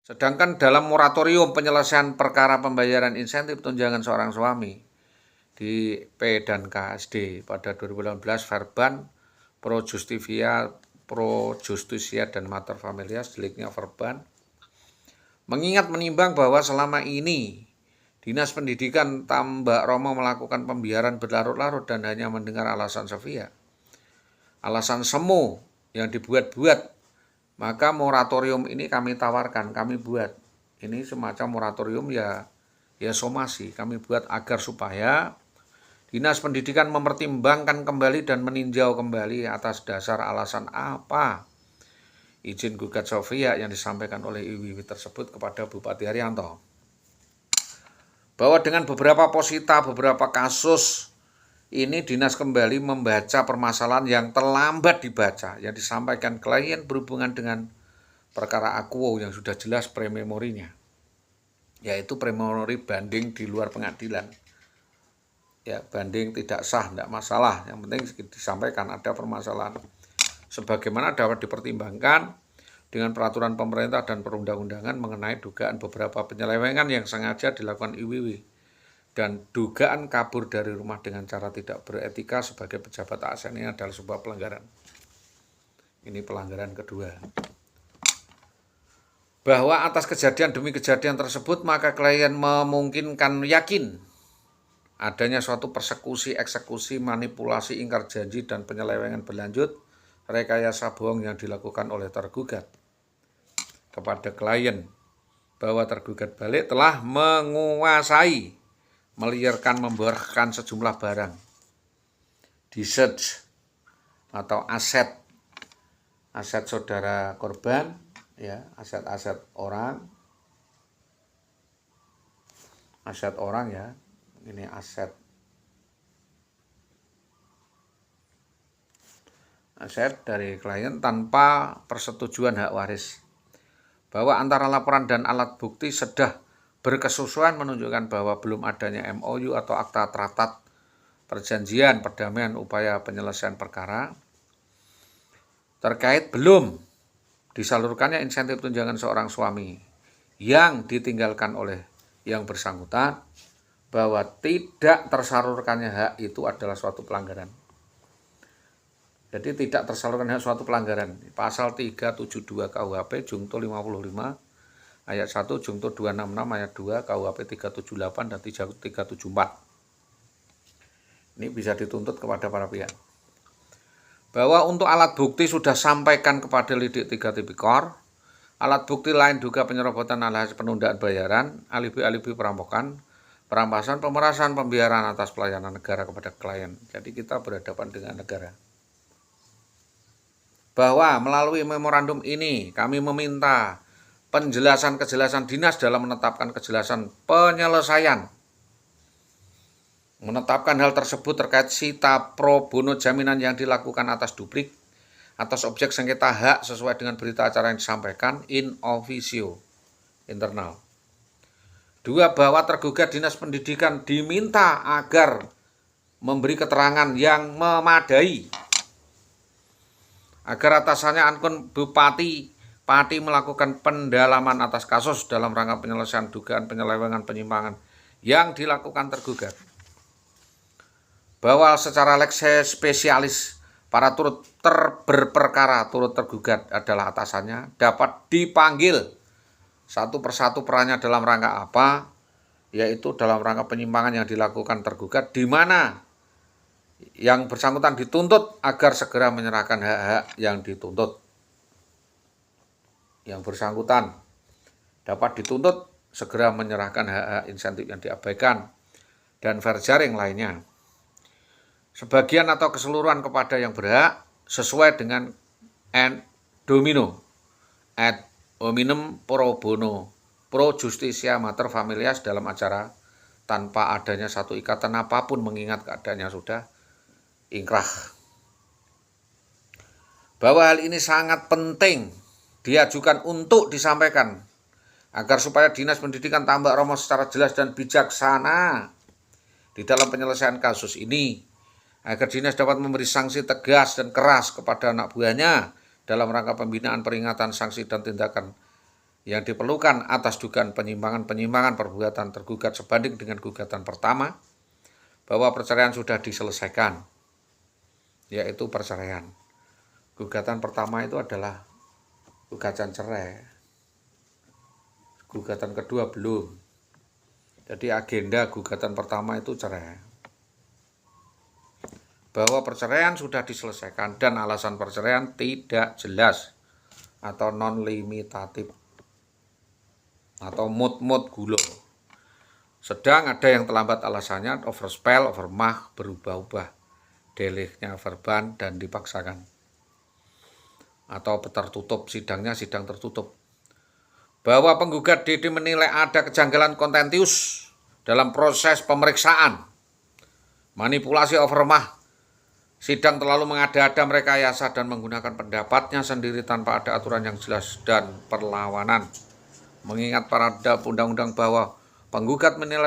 Sedangkan dalam moratorium penyelesaian perkara pembayaran insentif tunjangan seorang suami di P dan KSD pada 2018 Verban, Pro Justisia dan Mater Familias, deliknya Verban, mengingat menimbang bahwa selama ini Dinas Pendidikan Tambak Romo melakukan pembiaran berlarut-larut dan hanya mendengar alasan sepihak, alasan semu yang dibuat-buat, maka moratorium ini kami tawarkan, kami buat. Ini semacam moratorium ya somasi, kami buat agar supaya Dinas Pendidikan mempertimbangkan kembali dan meninjau kembali atas dasar alasan apa izin gugat sepihak yang disampaikan oleh IWW tersebut kepada Bupati Haryanto. Bahwa dengan beberapa posita, beberapa kasus ini dinas kembali membaca permasalahan yang terlambat dibaca, yang disampaikan klien berhubungan dengan perkara akuo yang sudah jelas prememorinya, yaitu prememori banding di luar pengadilan. Ya, banding tidak sah, tidak masalah, yang penting disampaikan ada permasalahan. Sebagaimana dapat dipertimbangkan dengan peraturan pemerintah dan perundang-undangan mengenai dugaan beberapa penyelewengan yang sengaja dilakukan IWW dan dugaan kabur dari rumah dengan cara tidak beretika sebagai pejabat ASN ini adalah sebuah pelanggaran. Ini pelanggaran kedua. Bahwa atas kejadian demi kejadian tersebut maka klien memungkinkan yakin adanya suatu persekusi, eksekusi, manipulasi, ingkar janji dan penyelewengan berlanjut, rekayasa bohong yang dilakukan oleh tergugat kepada klien, bahwa tergugat balik telah menguasai, meliarkan, memborahkan sejumlah barang, disearch atau aset saudara korban, ya, aset orang ya, ini aset dari klien tanpa persetujuan hak waris. Bahwa antara laporan dan alat bukti sudah berkesesuaian menunjukkan bahwa belum adanya MOU atau akta traktat perjanjian perdamaian upaya penyelesaian perkara terkait belum disalurkannya insentif tunjangan seorang suami yang ditinggalkan oleh yang bersangkutan, bahwa tidak tersalurkannya hak itu adalah suatu pelanggaran. Jadi tidak tersalurkan hak suatu pelanggaran. Pasal 372 KUHP Jungto 55 ayat 1, Jungto 266 ayat 2, KUHP 378 dan 374. Ini bisa dituntut kepada para pihak. Bahwa untuk alat bukti sudah sampaikan kepada lidik 3 tipikor. Alat bukti lain juga penyerobotan alias penundaan bayaran, alibi-alibi perampokan, perampasan, pemerasan, pembiaran atas pelayanan negara kepada klien. Jadi kita berhadapan dengan negara. Bahwa melalui memorandum ini kami meminta penjelasan-kejelasan dinas dalam menetapkan kejelasan penyelesaian. Menetapkan hal tersebut terkait sita pro bono jaminan yang dilakukan atas duplik, atas objek sengketa hak sesuai dengan berita acara yang disampaikan in officio internal. 2. Bahwa tergugat Dinas Pendidikan diminta agar memberi keterangan yang memadai agar atasannya ankun Bupati Pati melakukan pendalaman atas kasus dalam rangka penyelesaian dugaan penyelewengan penyimpangan yang dilakukan tergugat. Bahwa secara lekse spesialis para turut berperkara turut tergugat adalah atasannya dapat dipanggil satu persatu perannya dalam rangka apa, yaitu dalam rangka penyimpangan yang dilakukan tergugat, di mana yang bersangkutan dituntut agar segera menyerahkan hak-hak yang dituntut. Yang bersangkutan dapat dituntut segera menyerahkan hak-hak insentif yang diabaikan dan fair sharing lainnya, sebagian atau keseluruhan kepada yang berhak sesuai dengan ad domino ad hominem pro bono pro justisia mater familias dalam acara tanpa adanya satu ikatan apapun mengingat keadaannya sudah ingkrah. Bahwa hal ini sangat penting diajukan untuk disampaikan agar supaya Dinas Pendidikan Tambak Romo secara jelas dan bijaksana di dalam penyelesaian kasus ini, agar dinas dapat memberi sanksi tegas dan keras kepada anak buahnya dalam rangka pembinaan, peringatan, sanksi dan tindakan yang diperlukan atas dugaan penyimpangan perbuatan tergugat sebanding dengan gugatan pertama, bahwa perceraian sudah diselesaikan, yaitu perceraian. Gugatan pertama itu adalah gugatan cerai, gugatan kedua belum. Jadi agenda gugatan pertama itu cerai. Bahwa perceraian sudah diselesaikan dan alasan perceraian tidak jelas atau non-limitatif atau mut gulo. Sedang ada yang terlambat alasannya overspell, overmah, berubah-ubah, deliknya verban dan dipaksakan. Atau tertutup, sidang tertutup. Bahwa penggugat DD menilai ada kejanggalan kontentius dalam proses pemeriksaan, manipulasi overmah, sidang terlalu mengada-ada, merekayasa dan menggunakan pendapatnya sendiri tanpa ada aturan yang jelas dan perlawanan. Mengingat pada undang-undang bahwa penggugat menilai